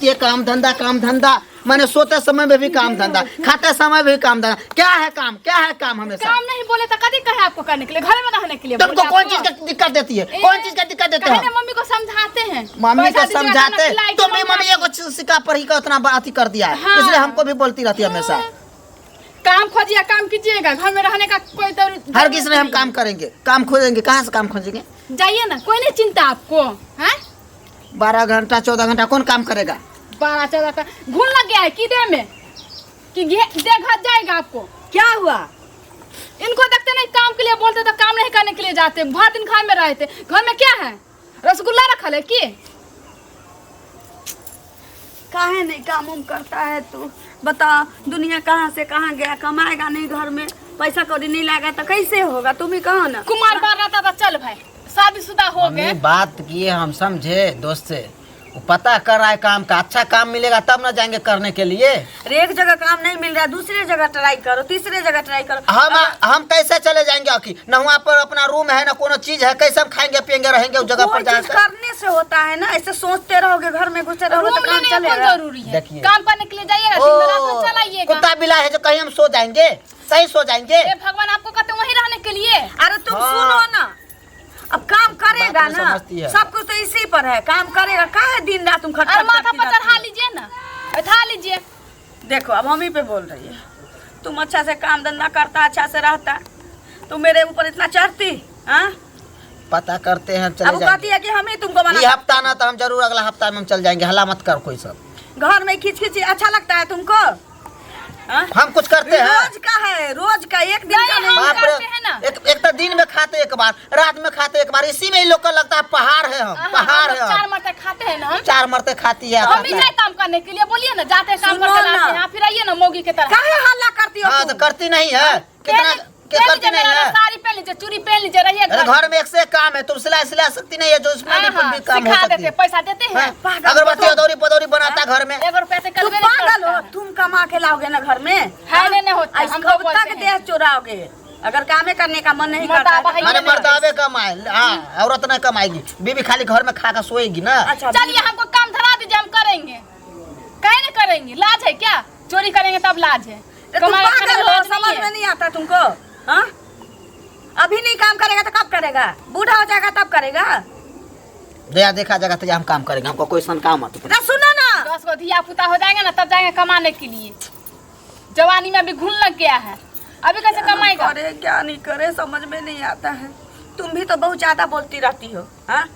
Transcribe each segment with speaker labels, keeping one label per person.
Speaker 1: ये काम धंधा मैंने सोते समय में भी काम धंधा, खाते समय भी काम धंधा। क्या है काम हमेशा
Speaker 2: काम नहीं बोले तो कभी कहे आपको करने के लिए, घर में रहने के लिए।
Speaker 1: तुमको कौन चीज का दिक्कत देती है? कौन चीज का दिक्कत देते हैं?
Speaker 2: मम्मी को समझाते हैं,
Speaker 1: मम्मी को समझाते तुम भी मम्मी को सिखा पढ़ी का उतना बात ही कर दिया है, इसलिए हमको भी बोलती रहती है हमेशा।
Speaker 2: काम खोजिए, काम कीजिएगा, घर में रहने का कोई तो
Speaker 1: हर किसी ने हम काम करेंगे, काम खोजेंगे, कहाँ से काम खोजेंगे?
Speaker 2: जाइए ना, कोई नहीं चिंता आपको है।
Speaker 1: 12 घंटा 14 घंटा कौन काम करेगा?
Speaker 2: 12-14 का घून लग गया है कीड़े में कि दे घट जाएगा आपको।
Speaker 3: क्या हुआ?
Speaker 2: इनको देखते नहीं, काम के लिए बोलते तो काम नहीं करने के लिए जाते। बहुत दिन घर में रहते, घर में क्या है? रसगुल्ला रखा है की?
Speaker 3: काहे नहीं काम उम करता है तू? बता, दुनिया कहाँ से कहाँ गया, कमाएगा नहीं, घर में पैसा कौड़ी नहीं लाएगा तो कैसे होगा? तुम ही कहो ना।
Speaker 2: कुमार बार रहता था, चल भाई शादीशुदा हो गए।
Speaker 1: बात किए हम समझे दोस्त से, वो पता कर रहा है काम का, अच्छा काम मिलेगा तब ना जाएंगे करने के लिए।
Speaker 3: एक जगह काम नहीं मिल रहा, दूसरी जगह ट्राई करो, तीसरी जगह ट्राई करो।
Speaker 1: हम कैसे चले जाएंगे? आखिर न वहाँ पर अपना रूम है, न कोनो चीज है, कैसे हम खाएंगे पियेंगे रहेंगे उस जगह पर जाकर?
Speaker 3: करने से होता है ना, ऐसे सोचते रहोगे, घर में घुसे रहोगे तो काम चलेगा।
Speaker 2: जरूरी है, काम करने के लिए जाइएगा, चलाइएगा।
Speaker 1: कुत्ता बिला है जो कहीं हम सो जाएंगे, सही सो जाएंगे।
Speaker 2: भगवान आपको कहते वहीं रहने के लिए।
Speaker 3: अरे तुम सुनो ना, अब काम करेगा ना, सब कुछ तो इसी पर है, काम करेगा। काहे दिन रात तुम खटखट
Speaker 2: माथा पर चढ़ा लीजिए ना, बैठा लीजिए।
Speaker 3: देखो अब मम्मी पे बोल रही है, तुम अच्छा से काम धंधा करता, अच्छा से रहता, तुम मेरे ऊपर इतना चढ़ती। हाँ
Speaker 1: पता करते हैं, चले
Speaker 3: अब कहती है कि हम ही तुमको बना।
Speaker 1: ये हफ्ता ना तो हम जरूर अगला हफ्ता में हम चल जाएंगे, हला मत कर कोई सब।
Speaker 3: घर में खींच खींच अच्छा लगता है तुमको?
Speaker 1: हम कुछ करते हैं
Speaker 3: रोज का है, रोज का, एक दिन का नहीं।
Speaker 1: एक तो दिन में खाते एक बार, रात में खाते एक बार, इसी में ही लोग को लगता है पहाड़ है। हम पहाड़ है,
Speaker 2: 4 मरते खाते हैं ना,
Speaker 1: 4 मरते खाती है।
Speaker 2: हम भी जाए काम करने के लिए, बोलिए ना, जाते काम करके लाते हैं, फिर आइए ना मोगी की तरह।
Speaker 3: काहे हल्ला करती हो?
Speaker 1: हाँ तो करती नहीं है, कितना करती नहीं है।
Speaker 2: साड़ी पहन लीजिए, चूड़ी पहन लीजिए, रहिए
Speaker 1: घर में एक से काम है, तुम सिला सकती नहीं है जो इसमें भी काम हो सकती है।
Speaker 2: पैसा देते हैं,
Speaker 1: अगरबत्ती अदौरी पदौरी बनाता घर में।
Speaker 2: 1 रुपया से
Speaker 3: तुम पागल हो? तुम कमा के लाओगे ना घर में,
Speaker 2: नहीं होता, हम
Speaker 3: तक देह चुराओगे अगर कामे करने का मन नहीं करता।
Speaker 1: मैंने मर्दावे कमाए, हाँ औरत नहीं कमाएगी, बीबी खाली घर में खा कर सोएगी ना।
Speaker 2: चलिए हमको काम धरा दीजिए, हम करेंगे। कहीं नहीं करेंगे, लाज है क्या? चोरी करेंगे तब लाज है।
Speaker 3: समझ में नहीं आता तुमको? हाँ अभी नहीं काम करेगा तो कब करेगा? बूढ़ा हो जाएगा तब करेगा।
Speaker 1: दया देखा जाएगा तो हम काम करेंगे, हमको कोई सन काम मत।
Speaker 3: सुनो ना,
Speaker 2: 10 को धिया पुता हो जाएंगे ना, तब जाएंगे कमाने के लिए। जवानी में अभी घुन लग गया है, अभी कैसे कमाएगा?
Speaker 3: अरे क्या नहीं करे, समझ में नहीं आता है। तुम भी तो बहुत ज्यादा बोलती रहती हो। हाँ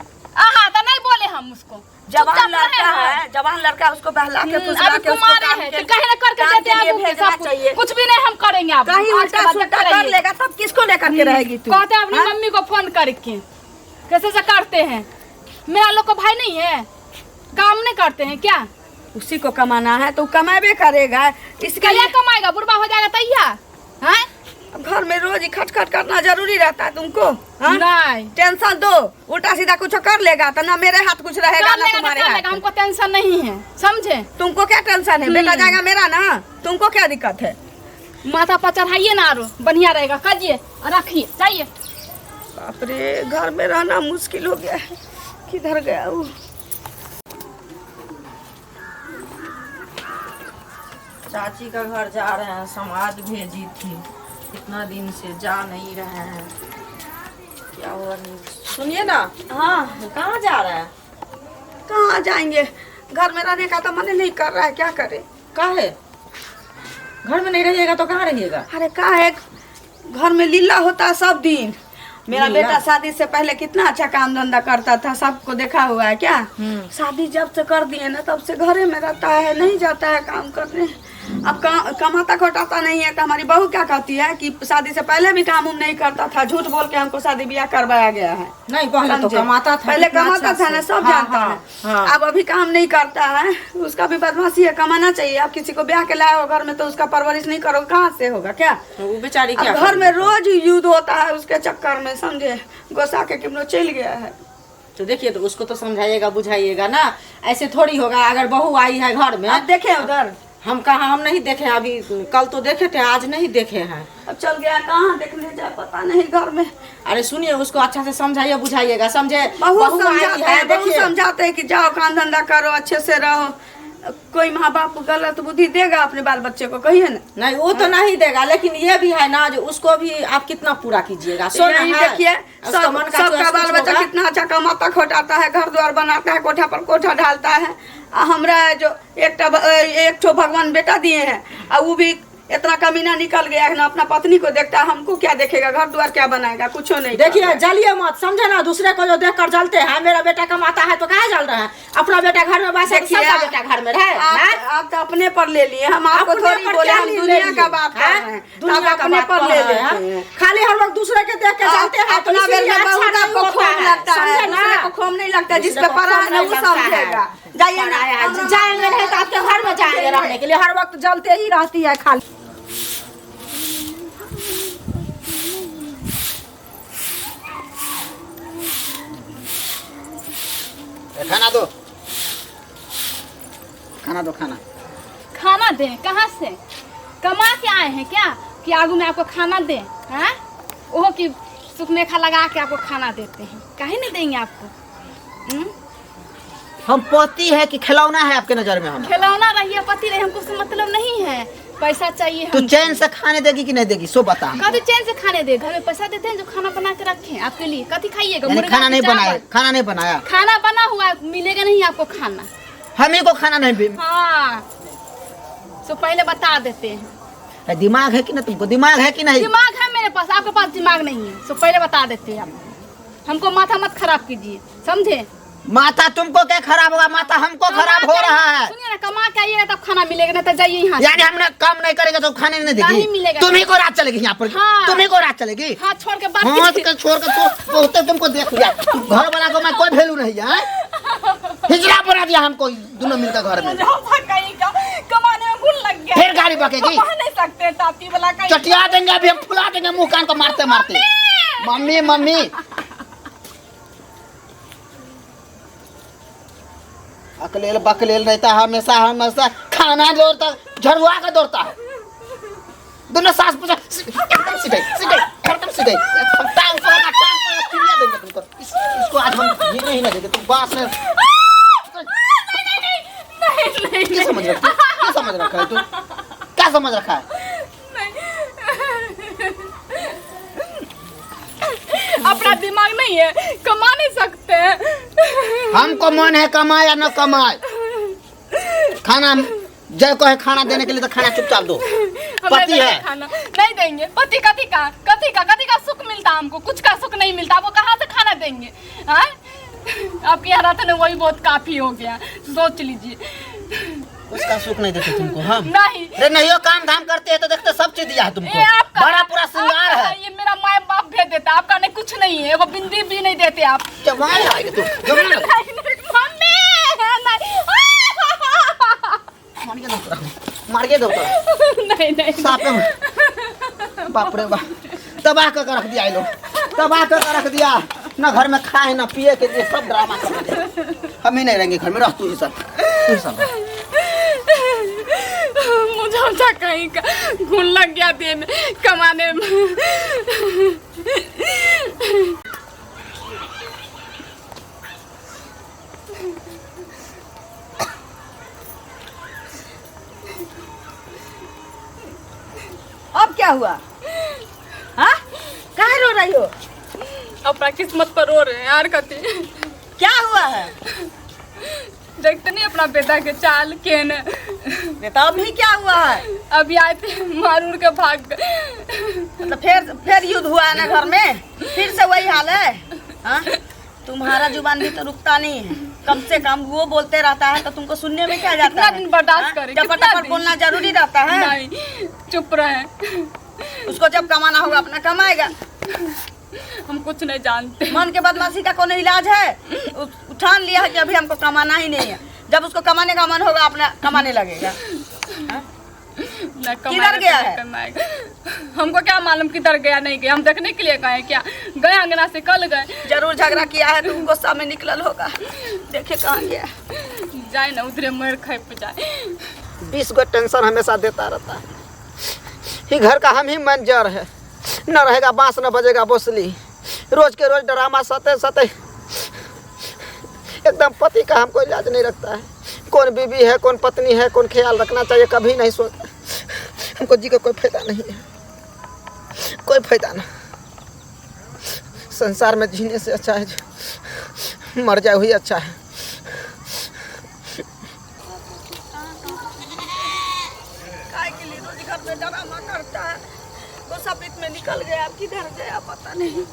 Speaker 2: तो नहीं बोले हम उसको।
Speaker 3: जवान लड़का है, जवान लड़का, उसको बहला के फुसला के उसको काम
Speaker 2: है, तो कहीं ना करके देते हैं, चाहिए कुछ भी नहीं हम करेंगे। आप
Speaker 3: कहीं उल्टा सुल्टा कर लेगा तब किसको लेकर के रहेगी तू?
Speaker 2: कहते हैं अपनी मम्मी को फोन करके, कैसे से करते हैं। मेरा लोग को भाई नहीं है, काम नहीं करते हैं क्या?
Speaker 3: उसी को कमाना है तो कमाबे करेगा। इसके लिए
Speaker 2: कमाएगा, बुढ़वा हो जाएगा तैयार है।
Speaker 3: घर में रोज खटखट करना जरूरी रहता है तुमको?
Speaker 2: नहीं
Speaker 3: टेंशन दो, उल्टा सीधा कुछ कर लेगा तो ना मेरे हाथ कुछ रहेगा ना तुम्हारे हाथ।
Speaker 2: हमको टेंशन नहीं है, समझे?
Speaker 3: तुमको क्या टेंशन है? बेटा जाएगा मेरा ना, तुमको क्या दिक्कत है?
Speaker 2: माथा पर चढ़ाइए ना, आरो बढ़िया रहेगा, करिए रखिए, जाइए।
Speaker 3: बाप रे, घर में रहना मुश्किल हो गया है। किधर गया वो? चाची का घर जा रहे हैं, समाज भेजी थी, कितना दिन से जा नहीं रहे हैं, क्या हुआ नहीं। सुनिए ना। हाँ कहाँ जा रहे हैं? कहाँ जाएंगे, घर में रहने का तो मन नहीं कर रहा है, क्या करे? काहे? घर में नहीं रहिएगा तो कहाँ रहिएगा? अरे काहे, घर में लीला होता है सब दिन। मेरा बेटा शादी से पहले कितना अच्छा काम धंधा करता था, सबको देखा हुआ है क्या? शादी जब से कर दिए ना तब से घरे में रहता है, नहीं जाता है काम करने। अब कमाता खोटाता नहीं है तो हमारी बहू क्या कहती है कि शादी से पहले भी काम उम नहीं करता था, झूठ बोल के हमको शादी ब्याह करवाया गया है। नहीं पहले तो कमाता था, पहले कमाता था ना, सब जानता है। अब अभी काम नहीं करता है, उसका भी बदमाशी है, कमाना चाहिए। अब किसी को ब्याह के लाए हो घर में तो उसका परवरिश नहीं करोगे, कहाँ से होगा? क्या वो बेचारी क्या घर में रोज युद्ध होता है उसके चक्कर में, समझे? गोसा के किमनो चल गया है।
Speaker 4: तो देखिए, तो उसको तो समझाइएगा बुझाइएगा ना, ऐसे थोड़ी होगा। अगर बहू आई है घर में,
Speaker 3: अब देखे उधर
Speaker 4: हम कहाँ, हम नहीं देखे अभी, कल तो देखे थे, आज नहीं देखे हैं।
Speaker 3: अब चल गया, कहाँ देखने जाए पता नहीं घर में।
Speaker 4: अरे सुनिए, उसको अच्छा से समझाइए बुझाइएगा, समझे?
Speaker 3: बहू समझाते हैं कि जाओ काम धंधा करो, अच्छे से रहो,
Speaker 5: कोई माँ बाप गलत बुद्धि देगा अपने बाल बच्चे को, कहिए ना।
Speaker 4: नहीं वो तो नहीं देगा, लेकिन ये भी है ना जो उसको भी आप कितना पूरा कीजिएगा।
Speaker 5: यही देखिए सबका बाल बच्चा कितना अच्छा कमाता खोटाता है, घर द्वार बनाता है, कोठा पर कोठा ढालता है। हमरा जो एक ठो भगवान बेटा दिए हैं और वो भी इतना कमीना निकल गया है ना, अपना पत्नी को देखता है, हमको क्या देखेगा, घर द्वार क्या बनाएगा, कुछ नहीं।
Speaker 4: देखिए जलिए मत, समझे ना, दूसरे को जो देख कर जलते हैं। मेरा बेटा कमाता है तो कहाँ जल रहा है, अपना बेटा घर में बस सबका बेटा घर में रहे।
Speaker 5: आप तो अपने पर ले लिए, हम आपको थोड़ी बोले, हम दुनिया का बात कर रहे हैं, दुनिया अपने पर ले लेते हैं।
Speaker 4: खाली हर वक्त दूसरे के देख के जलते हैं।
Speaker 5: अपना बेटा बहुत आपको खोम लगता है, दूसरे को खोम नहीं लगता, जिस पे पड़ा है वो समझेगा। जाइए ना,
Speaker 4: जाएंगे नहीं तो आपके घर में जाएंगे रहने के लिए, हर वक्त जलते ही रहती है खाली।
Speaker 1: खाना दो, खाना दो, खाना
Speaker 2: खाना दें कहाँ से? कमा के आए हैं क्या कि आगू में आपको खाना दें? हैं ओहो कि सुखमेखा लगा के आपको खाना देते हैं, काहे नहीं देंगे आपको?
Speaker 1: हम पति है कि खिलौना है आपके नजर में? हम
Speaker 2: खिलौना रहिए पति रहे, हमको उससे मतलब नहीं है। पैसा चाहिए
Speaker 1: तू
Speaker 2: हम।
Speaker 1: चैन से खाने देगी कि नहीं देगी सो बता।
Speaker 2: कभी चैन से खाने दे, घर में पैसा देते हैं जो खाना बना के रखें आपके लिए। कथी खाइएगा?
Speaker 1: यानी
Speaker 2: मुर्गा
Speaker 1: खाना
Speaker 2: की
Speaker 1: नहीं बनाया,
Speaker 2: चावल।
Speaker 1: खाना नहीं बनाया,
Speaker 2: खाना बना हुआ है, मिलेगा नहीं आपको खाना।
Speaker 1: हम ही को खाना नहीं भी।
Speaker 2: हाँ तो पहले बता देते हैं।
Speaker 1: दिमाग है कि ना तुमको? दिमाग है कि नहीं?
Speaker 2: दिमाग है मेरे पास, आपके पास दिमाग नहीं है। तो पहले बता देते हैं आप। हमको माथा मत खराब कीजिए, समझे?
Speaker 1: माथा तुमको क्या खराब होगा, माथा हमको खराब हो रहा है।
Speaker 2: सुनिए ना, कमा के आइएगा तब खाना मिलेगा, नहीं तो जाइए यहाँ से।
Speaker 1: यानी हमने काम नहीं करेगा तो खाने नहीं देगी?
Speaker 2: नहीं मिलेगा।
Speaker 1: तुम ही को रात चलेगी यहाँ पर?
Speaker 2: हाँ।
Speaker 1: तुम ही को रात चलेगी?
Speaker 2: हाथ छोड़ के बात
Speaker 1: हाथ
Speaker 2: कीजिए।
Speaker 1: के छोड़ के तो बहुते तुमको देख लिया। घर वाला को मैं कोई वैल्यू नहीं है। हिजड़ा बना दिया हमको दोनों मिलकर घर में।
Speaker 2: कहीं का कमाने में भूल लग गया।
Speaker 1: फिर गाड़ी बकेगी?
Speaker 2: कमा नहीं सकते टाटी वाला कहीं।
Speaker 1: चटिया देंगे अभी, हम फुला देंगे मुंह कान को मारते मारते। मम्मी मम्मी अकलेल बकलेल रहता है हमेशा, हमेशा खाना दौड़ता, झड़ुआ का दौड़ता है। दोनों सास पूछा एकदम सीधे सीधे एकदम सीधे टांग पर चिड़िया देंगे तुमको। इसको आज हम जीने ही ना देंगे। तुम बांस में
Speaker 2: नहीं
Speaker 1: क्या समझ रखा है? क्या समझ रखा है तू? क्या समझ रखा है?
Speaker 2: अपना दिमाग नहीं है, कमा नहीं सकते।
Speaker 1: हमको मन है कमाए या न कमाए, खाना जय को है खाना देने के लिए तो खाना चुपचाप दो। पति है
Speaker 2: खाना नहीं देंगे। पति कथी का सुख मिलता हमको? कुछ का सुख नहीं मिलता। आपको कहाँ से खाना देंगे? हाँ आपके यहाँ रहते ना वही बहुत काफी हो गया, सोच लीजिए।
Speaker 1: उसका सुख नहीं देते तुमको हम?
Speaker 2: नहीं
Speaker 1: अरे नहीं हो, काम धाम करते हैं तो देखते सब चीज दिया है तुमको। बड़ा पूरा श्रृंगार है।
Speaker 2: ये मेरा माँ बाप भेज देता, आपका नहीं कुछ नहीं है। एगो बिंदी भी नहीं देते आप।
Speaker 1: जवान है तू, जवान है। मार के दो
Speaker 2: नहीं
Speaker 1: सापे में। बाप रे बाप, तबाह कर रख दिया ये लोग, तबाह कर रख दिया। ना घर में खाए ना पिए के लिए सब ड्रामा कर रहे। हम ही नहीं रहेंगे घर में, रह तू ही सब, तू सब।
Speaker 2: मुझे कहीं का घुन लग गया दिन कमाने में।
Speaker 5: अब क्या हुआ? हाँ काहे रो रही हो?
Speaker 2: अपना किस्मत पर रो रहे हैं यार। कति
Speaker 5: क्या हुआ है?
Speaker 2: देखते नहीं अपना बेटा के चाल के न।
Speaker 5: बेटा अभी क्या हुआ है?
Speaker 2: अभी आए थे मारूर के भाग गए।
Speaker 5: तो फिर युद्ध हुआ है ना घर में, फिर से वही हाल है। हाँ? तुम्हारा जुबान भी तो रुकता नहीं है, कम से कम वो बोलते रहता है तो तुमको सुनने में क्या जाता
Speaker 2: कितना
Speaker 5: है?
Speaker 2: दिन बर्दाश्त करें?
Speaker 5: जब फटाफट बोलना जरूरी रहता है।
Speaker 2: नहीं चुप रहे।
Speaker 5: उसको जब कमाना होगा अपना कमाएगा।
Speaker 2: हम कुछ नहीं जानते।
Speaker 5: मन के बदमाशी का कोई इलाज है? उठान लिया है कि अभी हमको कमाना ही नहीं है। जब उसको कमाने का मन होगा अपना कमाने लगेगा। किधर गया है?
Speaker 2: हमको क्या मालूम किधर गया नहीं गया, हम देखने के लिए गए क्या? गए अंगना से कल गए।
Speaker 5: जरूर झगड़ा किया है तो गुस्सा में निकलल होगा। देखे कहाँ गया।
Speaker 2: जाए ना उधरे मर खाए पे जाए।
Speaker 1: 20 गो टेंशन हमेशा देता रहता है। ही घर का हम ही मैनेजर है, न रहेगा बांस न बजेगा बोसली। रोज के रोज ड्रामा सते सते एकदम पति का हमको इलाज नहीं रखता है। कौन बीवी है कौन पत्नी है कौन ख्याल रखना चाहिए कभी नहीं सोच। हमको जी का कोई फायदा नहीं है, कोई फायदा ना। संसार में जीने से अच्छा है मर जाए वही अच्छा है।
Speaker 5: काय के लिए रोज घर में ड्रामा करता है, वो सफेद में निकल गया, अब किधर गया पता नहीं।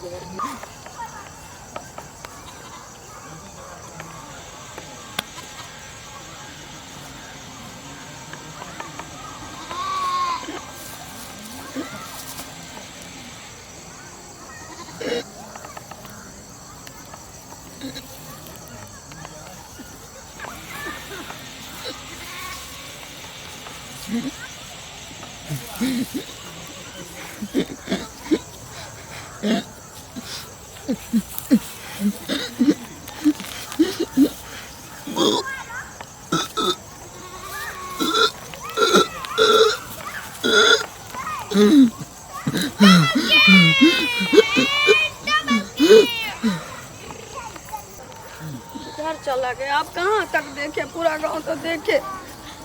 Speaker 5: घर चला गया, आप कहाँ तक देखे, पूरा गांव तो देखे।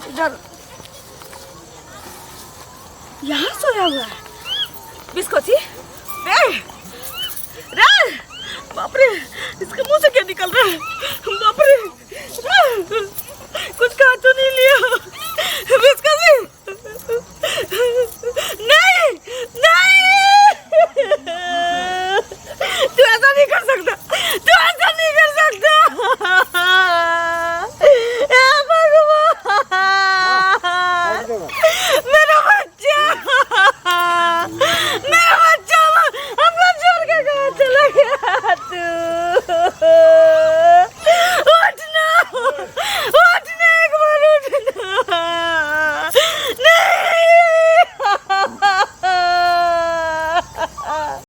Speaker 5: इधर यहाँ सोया हुआ है बिस्कोची। रे रे बाप रे, इसके मुंह से क्या निकल रहा है? बाप रे, कुछ कहा तो नहीं लिया बिस्कोची? नहीं नहीं, तू ऐसा नहीं कर सकता, तू ऐसा नहीं कर सकता। हे भगवान,